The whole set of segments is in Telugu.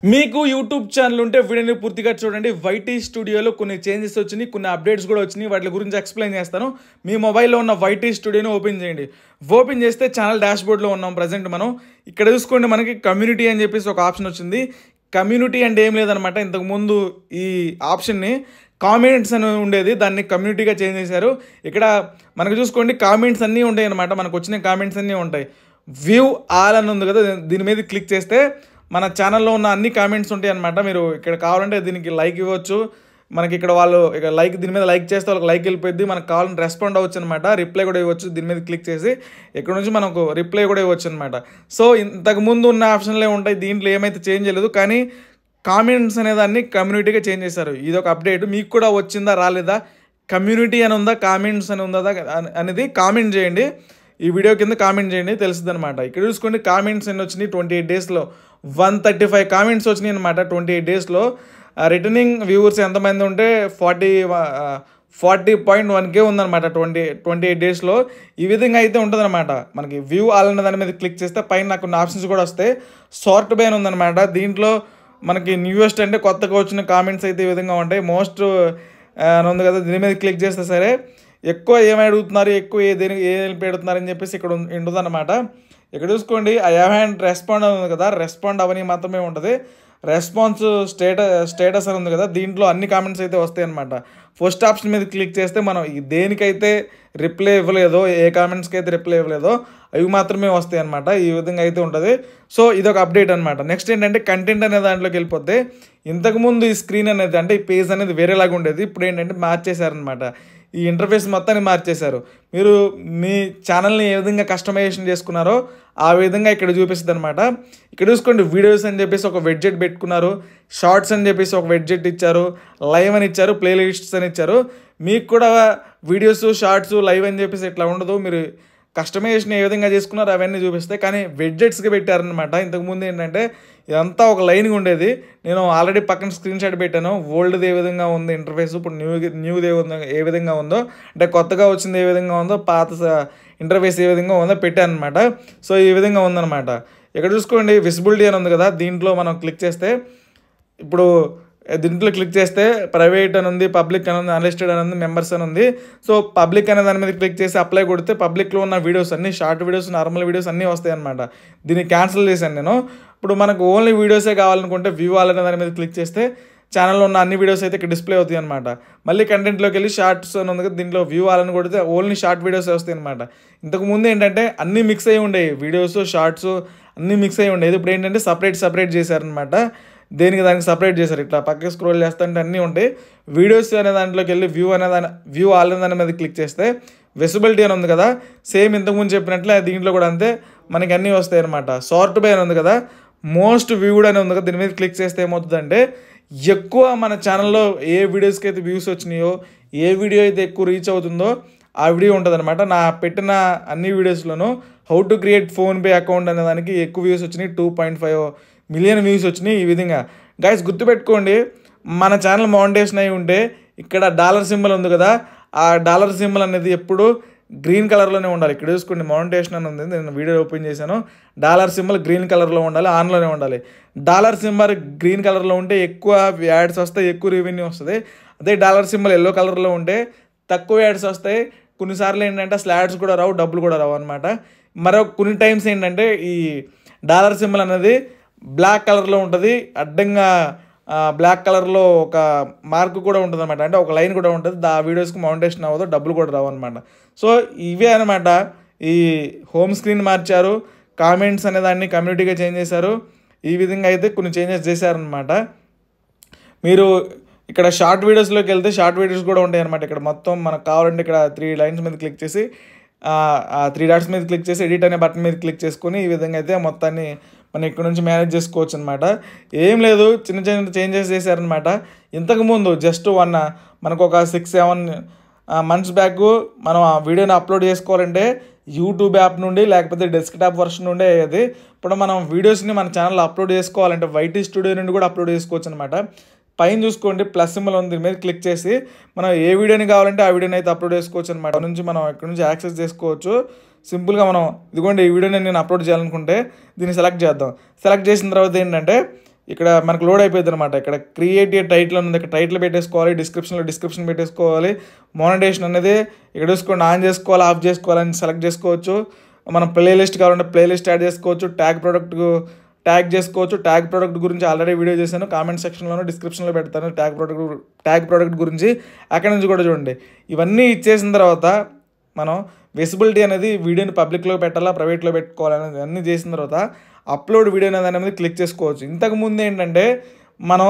మీకు యూట్యూబ్ ఛానల్ ఉంటే వీడియోని పూర్తిగా చూడండి. వైటీ స్టూడియోలో కొన్ని చేంజెస్ వచ్చినాయి, కొన్ని అప్డేట్స్ కూడా వచ్చినాయి. వాటి గురించి ఎక్స్ప్లెయిన్ చేస్తాను. మీ మొబైల్లో ఉన్న వైటీ స్టూడియోని ఓపెన్ చేయండి. ఓపెన్ చేస్తే ఛానల్ డాష్బోర్డ్లో ఉన్నాం ప్రజెంట్ మనం. ఇక్కడ చూసుకోండి, మనకి కమ్యూనిటీ అని చెప్పేసి ఒక ఆప్షన్ వచ్చింది. కమ్యూనిటీ అంటే ఏం లేదనమాట, ఇంతకుముందు ఈ ఆప్షన్ని కామెంట్స్ అని ఉండేది, దాన్ని కమ్యూనిటీగా చేంజ్ చేశారు. ఇక్కడ మనకు చూసుకోండి, కామెంట్స్ అన్నీ ఉంటాయి అనమాట. మనకు వచ్చిన కామెంట్స్ అన్నీ ఉంటాయి. వ్యూ ఆల్ అని ఉంది కదా, దీని మీద క్లిక్ చేస్తే మన ఛానల్లో ఉన్న అన్ని కామెంట్స్ ఉంటాయి అనమాట. మీరు ఇక్కడ కావాలంటే దీనికి లైక్ ఇవ్వచ్చు. మనకి ఇక్కడ వాళ్ళు ఇక లైక్, దీని మీద లైక్ చేస్తే వాళ్ళకి లైక్ వెళ్ళిపోయింది. మనకు కావాలని రెస్పాండ్ అవ్వచ్చు అనమాట. రిప్లై కూడా ఇవ్వచ్చు. దీని మీద క్లిక్ చేసి ఇక్కడ నుంచి మనకు రిప్లై కూడా ఇవ్వచ్చు అనమాట. సో ఇంతకుముందు ఉన్న ఆప్షన్లే ఉంటాయి, దీంట్లో ఏమైతే చేంజ్ చేయలేదు. కానీ కామెంట్స్ అనేదాన్ని కమ్యూనిటీగా చేంజ్ చేశారు. ఇది ఒక అప్డేట్. మీకు కూడా వచ్చిందా రాలేదా, కమ్యూనిటీ అని ఉందా కామెంట్స్ అని ఉందా అనేది కామెంట్ చేయండి. ఈ వీడియో కింద కామెంట్ చేయండి, తెలుస్తుంది అనమాట. ఇక్కడ చూసుకోండి, కామెంట్స్ ఎన్ని వచ్చినాయి 28 డేస్లో. 135 కామెంట్స్ వచ్చినాయి అనమాట 28 డేస్లో. రిటర్నింగ్ వ్యూవర్స్ ఎంతమంది ఉంటే 40.1K ఉందన్నమాట 28 డేస్లో. ఈ విధంగా అయితే ఉంటుందన్నమాట. మనకి వ్యూ ఆల్ అనే దాని మీద క్లిక్ చేస్తే పైన నాకు కొన్ని ఆప్షన్స్ కూడా వస్తాయి. షార్ట్ బైన్ ఉందన్నమాట. దీంట్లో మనకి న్యూయెస్ట్ అంటే కొత్తగా వచ్చిన కామెంట్స్ అయితే ఈ విధంగా ఉంటాయి. మోస్ట్ అని ఉంది కదా, దీని మీద క్లిక్ చేస్తే సరే ఎక్కువ ఏమి అడుగుతున్నారు, ఎక్కువ ఏం పెడుతున్నారు అని చెప్పేసి ఇక్కడ ఉంటుందన్నమాట. ఇక్కడ చూసుకోండి, ఐ హ్యావ్ రెస్పాండ్ అని ఉంది కదా, రెస్పాండ్ అవని మాత్రమే ఉంటుంది. రెస్పాన్స్ స్టేటస్ అని ఉంది కదా, దీంట్లో అన్ని కామెంట్స్ అయితే వస్తాయి అనమాట. ఫస్ట్ ఆప్షన్ మీద క్లిక్ చేస్తే మనం దేనికైతే రిప్లై ఇవ్వలేదో, ఏ కామెంట్స్కి అయితే రిప్లై ఇవ్వలేదో అవి మాత్రమే వస్తాయి అనమాట. ఈ విధంగా అయితే ఉంటుంది. సో ఇదొక అప్డేట్ అనమాట. నెక్స్ట్ ఏంటంటే కంటెంట్ అనే దాంట్లోకి వెళ్ళిపోతే, ఇంతకుముందు ఈ స్క్రీన్ అనేది అంటే ఈ పేజ్ అనేది వేరేలాగా ఉండేది. ఇప్పుడు ఏంటంటే మార్చేశారనమాట. ఈ ఇంటర్ఫేస్ మొత్తాన్ని మార్చేశారు. మీరు మీ ఛానల్ని ఏ విధంగా కస్టమైజేషన్ చేసుకున్నారో ఆ విధంగా ఇక్కడ చూపిస్తుంది అనమాట. ఇక్కడ చూసుకోండి, వీడియోస్ అని చెప్పేసి ఒక వెడ్జెట్ పెట్టుకున్నారు, షార్ట్స్ అని చెప్పేసి ఒక వెడ్జెట్ ఇచ్చారు, లైవ్ అని ఇచ్చారు, ప్లేలిస్ట్స్ అని ఇచ్చారు. మీకు కూడా వీడియోస్, షార్ట్స్, లైవ్ అని చెప్పేసి ఇట్లా ఉండదు. మీరు కస్టమైజేషన్ ఏ విధంగా చేసుకున్నారో అవన్నీ చూపిస్తాయి. కానీ వెడ్జెట్స్గా పెట్టారనమాట. ఇంతకుముందు ఏంటంటే ఇదంతా ఒక లైన్గా ఉండేది. నేను ఆల్రెడీ పక్కన స్క్రీన్ షాట్ పెట్టాను. ఓల్డ్ది ఏ విధంగా ఉంది ఇంటర్ఫేస్, ఇప్పుడు న్యూది ఏ విధంగా ఉందో, అంటే కొత్తగా వచ్చింది ఏ విధంగా ఉందో, పాత ఇంటర్ఫేస్ ఏ విధంగా ఉందో పెట్టాను అనమాట. సో ఈ విధంగా ఉందన్నమాట. ఇక్కడ చూసుకోండి, విజిబిలిటీ అని ఉంది కదా, దీంట్లో మనం క్లిక్ చేస్తే, ఇప్పుడు దీంట్లో క్లిక్ చేస్తే ప్రైవేట్ అని ఉంది, పబ్లిక్ అని ఉంది, అన్లిస్టెడ్ అని ఉంది, మెంబర్స్ అని ఉంది. సో పబ్లిక్ అనే దాని మీద క్లిక్ చేసి అప్లై కొడితే పబ్లిక్లో ఉన్న వీడియోస్ అన్నీ, షార్ట్ వీడియోస్, నార్మల్ వీడియోస్ అన్నీ వస్తాయి అనమాట. దీన్ని క్యాన్సిల్ చేశాను నేను. ఇప్పుడు మనకు ఓన్లీ వీడియోసే కావాలనుకుంటే వ్యూ ఆల్ అనే దాని మీద క్లిక్ చేస్తే ఛానల్లో ఉన్న అన్ని వీడియోస్ అయితే ఇక్కడ డిస్ప్లే అవుతాయి అనమాట. మళ్ళీ కంటెంట్లోకి వెళ్ళి షార్ట్స్ అని ఉంది కదా, దీంట్లో వ్యూ ఆల్ అని కొడితే ఓన్లీ షార్ట్ వీడియోస్ వస్తాయి అనమాట. ఇంతకుముందు ఏంటంటే అన్నీ మిక్స్ అయ్యి ఉండేవి, వీడియోస్, షార్ట్స్ అన్నీ మిక్స్ అయ్యి ఉండేది. ఇప్పుడు ఏంటంటే సపరేట్ చేశారనమాట. దానికి సపరేట్ చేశారు. ఇట్లా పక్కకి స్క్రోల్ చేస్తుంటే అన్నీ ఉంటాయి. వీడియోస్ అనే దాంట్లోకి వెళ్ళి వ్యూ ఆల్ అనే దాని మీద క్లిక్ చేస్తే విజిబిలిటీ అని ఉంది కదా, సేమ్ ఇంతకుముందు చెప్పినట్లే దీంట్లో కూడా అంతే మనకి అన్నీ వస్తాయి అనమాట. షార్ట్ బై అని ఉంది కదా, మోస్ట్ వ్యూడ్ అని ఉంది కదా, దీని మీద క్లిక్ చేస్తే ఏమవుతుందంటే ఎక్కువ మన ఛానల్లో ఏ వీడియోస్కి అయితే వ్యూస్ వచ్చినాయో, ఏ వీడియో అయితే ఎక్కువ రీచ్ అవుతుందో ఆ వీడియో ఉంటుంది అనమాట. నా పెట్టిన అన్ని వీడియోస్లోనూ how to create PhonePe account అనే దానికి ఎక్కువ వ్యూస్ వచ్చినాయి. 2.5 మిలియన్ వ్యూస్ వచ్చినాయి. ఈ విధంగా గైస్ గుర్తుపెట్టుకోండి, మన ఛానల్ మౌంటేషన్ అయి ఉంటే ఇక్కడ డాలర్ సింబల్ ఉంది కదా, ఆ డాలర్ సింబల్ అనేది ఎప్పుడు గ్రీన్ కలర్లోనే ఉండాలి. ఇక్కడ చూసుకోండి, మౌంటేషన్ అని ఉంది, నేను వీడియో ఓపెన్ చేశాను. డాలర్ సింబల్ గ్రీన్ కలర్లో ఉండాలి, ఆన్లోనే ఉండాలి. డాలర్ సింబల్ గ్రీన్ కలర్లో ఉంటే ఎక్కువ యాడ్స్ వస్తాయి, ఎక్కువ రెవెన్యూ వస్తుంది. అదే డాలర్ సింబల్ ఎల్లో కలర్లో ఉంటే తక్కువ యాడ్స్ వస్తాయి. కొన్నిసార్లు ఏంటంటే స్లాడ్స్ కూడా రావు, డబ్బులు కూడా రావు అనమాట. మరో కొన్ని టైమ్స్ ఏంటంటే ఈ డాలర్ సింబల్ అనేది బ్లాక్ కలర్లో ఉంటుంది, అడ్డంగా బ్లాక్ కలర్లో ఒక మార్క్ కూడా ఉంటుంది అనమాట, అంటే ఒక లైన్ కూడా ఉంటుంది. ఆ వీడియోస్కి మౌంటేషన్ అవ్వదు, డబ్బులు కూడా రావు అనమాట. సో ఇవే అనమాట. ఈ హోమ్ స్క్రీన్ మార్చారు, కామెంట్స్ అనే దాన్ని కమ్యూనిటీగా చేంజ్ చేశారు. ఈ విధంగా అయితే కొన్ని చేంజెస్ చేశారనమాట. మీరు ఇక్కడ షార్ట్ వీడియోస్లోకి వెళ్తే షార్ట్ వీడియోస్ కూడా ఉంటాయి అనమాట. ఇక్కడ మొత్తం మనకు కావాలంటే ఇక్కడ 3 లైన్స్ మీద క్లిక్ చేసి, 3 డాట్స్ మీద క్లిక్ చేసి ఎడిట్ అనే బటన్ మీద క్లిక్ చేసుకొని ఈ విధంగా అయితే మొత్తాన్ని మనం ఇక్కడ నుంచి మేనేజ్ చేసుకోవచ్చు అనమాట. ఏం లేదు, చిన్న చేంజెస్ చేశారనమాట. ఇంతకుముందు జస్ట్ మనకు ఒక 6-7 మంత్స్ బ్యాక్ మనం ఆ వీడియోని అప్లోడ్ చేసుకోవాలంటే యూట్యూబ్ యాప్ నుండి లేకపోతే డెస్క్టాప్ వర్షన్ నుండి అయ్యేది. ఇప్పుడు మనం వీడియోస్ని మన ఛానల్లో అప్లోడ్ చేసుకోవాలంటే వైటీ స్టూడియో నుండి కూడా అప్లోడ్ చేసుకోవచ్చు అనమాట. పైన చూసుకోండి, ప్లస్ సింబల్ ఉంది, దీని మీద క్లిక్ చేసి మనం ఏ వీడియోని కావాలంటే ఆ వీడియోని అయితే అప్లోడ్ చేసుకోవచ్చు అనమాట. నుంచి మనం ఇక్కడ నుంచి యాక్సెస్ చేసుకోవచ్చు. సింపుల్గా మనం ఇదిగోండి, ఈ వీడియోని నేను అప్లోడ్ చేయాలనుకుంటే దీన్ని సెలెక్ట్ చేద్దాం. సెలెక్ట్ చేసిన తర్వాత ఏంటంటే ఇక్కడ మనకు లోడ్ అయిపోయింది అనమాట. ఇక్కడ క్రియేట్ ఏ టైటిల్ ఉంది, ఇక్కడ టైటిల్ పెట్టేసుకోవాలి, డిస్క్రిప్షన్ పెట్టేసుకోవాలి. మోనటైజేషన్ అనేది ఇక్కడ చూసుకోండి, ఆన్ చేసుకోవాలి, ఆఫ్ చేసుకోవాలని సెలెక్ట్ చేసుకోవచ్చు. మనం ప్లేలిస్ట్ కావాలంటే ప్లేలిస్ట్ యాడ్ చేసుకోవచ్చు, ట్యాగ్ చేసుకోవచ్చు. ట్యాగ్ ప్రోడక్ట్ గురించి ఆల్రెడీ వీడియో చేశాను, కామెంట్ సెక్షన్లోనూ డిస్క్రిప్షన్లో పెడతాను. ట్యాగ్ ప్రోడక్ట్ గురించి అక్కడి నుంచి కూడా చూడండి. ఇవన్నీ ఇచ్చేసిన తర్వాత మనం విజిబిలిటీ అనేది వీడియోని పబ్లిక్లో పెట్టాలా, ప్రైవేట్లో పెట్టుకోవాలనేది అన్నీ చేసిన తర్వాత అప్లోడ్ వీడియో అనేది క్లిక్ చేసుకోవచ్చు. ఇంతకుముందు ఏంటంటే మనం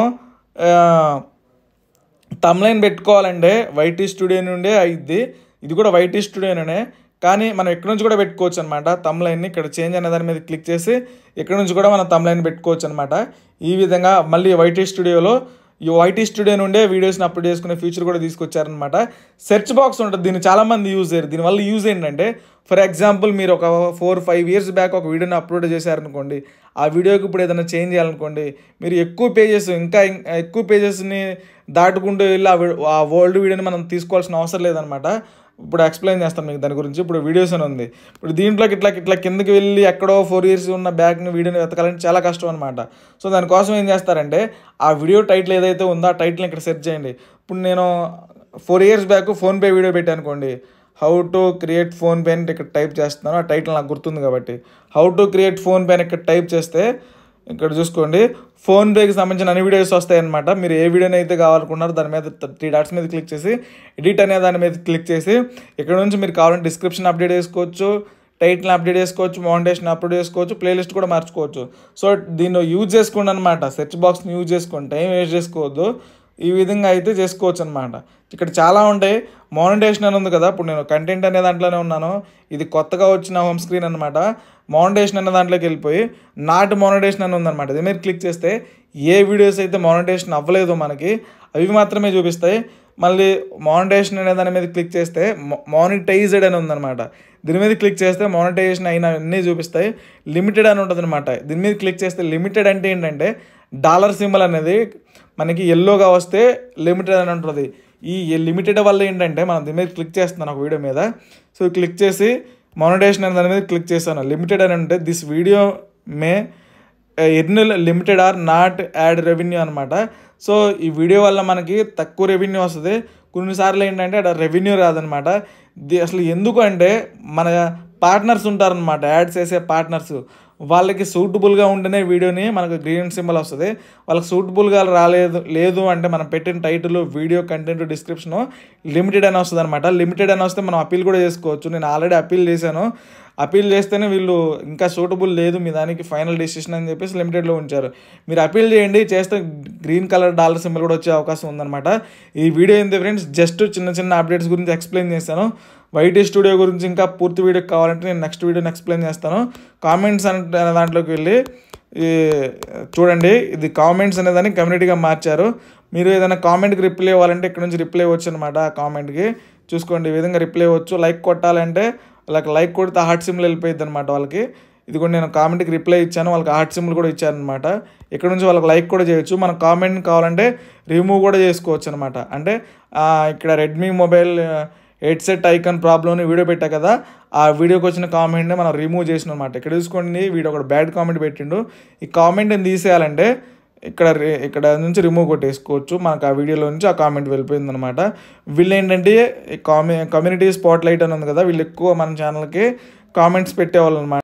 తమ్లైన్ పెట్టుకోవాలంటే వైటీ స్టూడియో నుండే అయ్యిద్ది. ఇది కూడా వైటీ స్టూడియోనే, కానీ మనం ఎక్కడి నుంచి కూడా పెట్టుకోవచ్చు అనమాట. తమ్లైన్ని ఇక్కడ చేంజ్ అనే దాని మీద క్లిక్ చేసి ఎక్కడి నుంచి కూడా మనం తమ్లైన్ పెట్టుకోవచ్చు అనమాట. ఈ విధంగా మళ్ళీ వైటీ స్టూడియో నుండే వీడియోస్ని అప్లోడ్ చేసుకునే ఫీచర్ కూడా తీసుకొచ్చారనమాట. సెర్చ్ బాక్స్ ఉంటుంది, దీన్ని చాలామంది యూజ్ చేయరు. దీనివల్ల యూజ్ ఏంటంటే, ఫర్ ఎగ్జాంపుల్ మీరు ఒక 4-5 years బ్యాక్ ఒక వీడియోని అప్లోడ్ చేశారనుకోండి, ఆ వీడియోకి ఇప్పుడు ఏదైనా చేంజ్ చేయాలనుకోండి, మీరు ఇంకా ఎక్కువ పేజెస్ని దాటుకుంటూ వెళ్ళి ఆ ఓల్డ్ వీడియోని మనం తీసుకోవాల్సిన అవసరం లేదనమాట. ఇప్పుడు ఎక్స్ప్లెయిన్ చేస్తాను మీకు దాని గురించి. ఇప్పుడు వీడియోస్ అని ఉంది, ఇప్పుడు దీంట్లోకి ఇట్లా కిందకి వెళ్ళి ఎక్కడో 4 years ఉన్న బ్యాక్ని వీడియోని వెతకాలంటే చాలా కష్టం అనమాట. సో దానికోసం ఏం చేస్తారంటే, ఆ వీడియో టైటిల్ ఏదైతే ఉందో ఆ టైటిల్ని ఇక్కడ సెర్చ్ చేయండి. ఇప్పుడు నేను 4 years బ్యాక్ ఫోన్పే వీడియో పెట్టాను అనుకోండి, హౌ టు క్రియేట్ ఫోన్పే అని ఇక్కడ టైప్ చేస్తున్నాను. ఆ టైటిల్ నాకు గుర్తుంది కాబట్టి హౌ టు క్రియేట్ ఫోన్పే అని ఇక్కడ టైప్ చేస్తే ఇక్కడ చూసుకోండి, ఫోన్పేకి సంబంధించిన అన్ని వీడియోస్ వస్తాయన్నమాట. మీరు ఏ వీడియోని అయితే కావాలనుకున్నారో దాని మీద 3 dots మీద క్లిక్ చేసి ఎడిట్ అనే దాని మీద క్లిక్ చేసి ఇక్కడ నుంచి మీరు కావాలంటే డిస్క్రిప్షన్ అప్డేట్ చేసుకోవచ్చు, టైటిల్ని అప్డేట్ చేసుకోవచ్చు, మౌంటేషన్ అప్లోడ్ చేసుకోవచ్చు, ప్లేలిస్ట్ కూడా మార్చుకోవచ్చు. సో దీన్ని యూజ్ చేసుకోండి అనమాట. సెర్చ్ బాక్స్ని యూజ్ చేసుకోండి, టైం వేస్ట్ చేసుకోవద్దు. ఈ విధంగా అయితే చేసుకోవచ్చు అనమాట. ఇక్కడ చాలా ఉంటాయి. మోనటైజేషన్ అని ఉంది కదా, ఇప్పుడు నేను కంటెంట్ అనే దాంట్లోనే ఉన్నాను. ఇది కొత్తగా వచ్చిన హోమ్ స్క్రీన్ అనమాట. మోనటైజేషన్ అనే దాంట్లోకి వెళ్ళిపోయి నాట్ మోనటైజేషన్ అని ఉందన్నమాట. ఇది మీరు క్లిక్ చేస్తే ఏ వీడియోస్ అయితే మోనటైజేషన్ అవ్వలేదో మనకి అవి మాత్రమే చూపిస్తాయి. మళ్ళీ మోనటైజేషన్ అనే దాని మీద క్లిక్ చేస్తే మానిటైజ్డ్ అని ఉందన్నమాట. దీని మీద క్లిక్ చేస్తే మోనటైజేషన్ అయిన అన్నీ చూపిస్తాయి. లిమిటెడ్ అని ఉంటుంది అనమాట. దీని మీద క్లిక్ చేస్తే లిమిటెడ్ అంటే ఏంటంటే $సింబల్ అనేది మనకి ఎల్లోగా వస్తే లిమిటెడ్ అని ఉంటుంది. ఈ లిమిటెడ్ వల్ల ఏంటంటే మనం దీని మీద క్లిక్ చేస్తున్నాను ఒక వీడియో మీద. సో క్లిక్ చేసి మోనటైజేషన్ అనే దాని మీద క్లిక్ చేస్తాను. లిమిటెడ్ అని అంటే this video may earn limited or not ad revenue అనమాట. సో ఈ వీడియో వల్ల మనకి తక్కువ రెవెన్యూ వస్తుంది. కొన్నిసార్లు ఏంటంటే అక్కడ రెవెన్యూ రాదనమాట. అసలు ఎందుకు అంటే మన పార్ట్నర్స్ ఉంటారనమాట, యాడ్స్ చేసే పార్ట్నర్స్, వాళ్ళకి సూటబుల్గా ఉంటేనే వీడియోని మనకు గ్రీన్ సింబల్ వస్తుంది. వాళ్ళకి సూటబుల్గా లేదు అంటే మనం పెట్టిన title, video content, description limited అని వస్తుంది అనమాట. లిమిటెడ్ అని వస్తే మనం అప్పీల్ కూడా చేసుకోవచ్చు. నేను ఆల్రెడీ అప్పీల్ చేశాను. అప్పీల్ చేస్తేనే వీళ్ళు ఇంకా సూటబుల్ లేదు మీ దానికి ఫైనల్ డెసిషన్ అని చెప్పేసి లిమిటెడ్లో ఉంచారు. మీరు అప్పీల్ చేయండి, చేస్తే గ్రీన్ కలర్ $సింబల్ కూడా వచ్చే అవకాశం ఉందన్నమాట. ఈ వీడియో ఏంటి ఫ్రెండ్స్, జస్ట్ చిన్న అప్డేట్స్ గురించి ఎక్స్ప్లెయిన్ చేశాను. వైటీ స్టూడియో గురించి ఇంకా పూర్తి వీడియో కావాలంటే నేను నెక్స్ట్ వీడియోని ఎక్స్ప్లెయిన్ చేస్తాను. కామెంట్స్ అనే దాంట్లోకి వెళ్ళి చూడండి, ఇది కామెంట్స్ అనేదాన్ని కమ్యూనిటీగా మార్చారు. మీరు ఏదైనా కామెంట్కి రిప్లై ఇవ్వాలంటే ఇక్కడ నుంచి రిప్లై ఇవ్వచ్చు అనమాట. ఆ కామెంట్కి చూసుకోండి, ఈ విధంగా రిప్లై ఇవ్వచ్చు. లైక్ కొట్టాలంటే వాళ్ళకి లైక్ కొడితే హార్ట్ సింబల్ వెళ్ళిపోయింది అనమాట వాళ్ళకి. ఇది కూడా నేను కామెంట్కి రిప్లై ఇచ్చాను, వాళ్ళకి హార్ట్ సింబల్ కూడా ఇచ్చారనమాట. ఇక్కడ నుంచి వాళ్ళకి లైక్ కూడా చేయొచ్చు. మన కామెంట్ కావాలంటే రిమూవ్ కూడా చేసుకోవచ్చు అనమాట. అంటే ఇక్కడ రెడ్మీ మొబైల్ హెడ్సెట్ ఐకాన్ ప్రాబ్లమ్ని వీడియో పెట్టా కదా, ఆ వీడియోకి వచ్చిన కామెంట్ని మనం రిమూవ్ చేసిన అనమాట. ఇక్కడ చూసుకోండి, వీడియో ఒక బ్యాడ్ కామెంట్ పెట్టిండు. ఈ కామెంట్ని తీసేయాలంటే ఇక్కడ నుంచి రిమూవ్ కొట్టేసుకోవచ్చు. మనకు ఆ వీడియోలో నుంచి ఆ కామెంట్ వెళ్ళిపోయింది అనమాట. వీళ్ళు ఏంటంటే కమ్యూనిటీ స్పాట్ లైట్ అని ఉంది కదా, వీళ్ళు ఎక్కువ మన ఛానల్కి కామెంట్స్ పెట్టేవాళ్ళు అనమాట.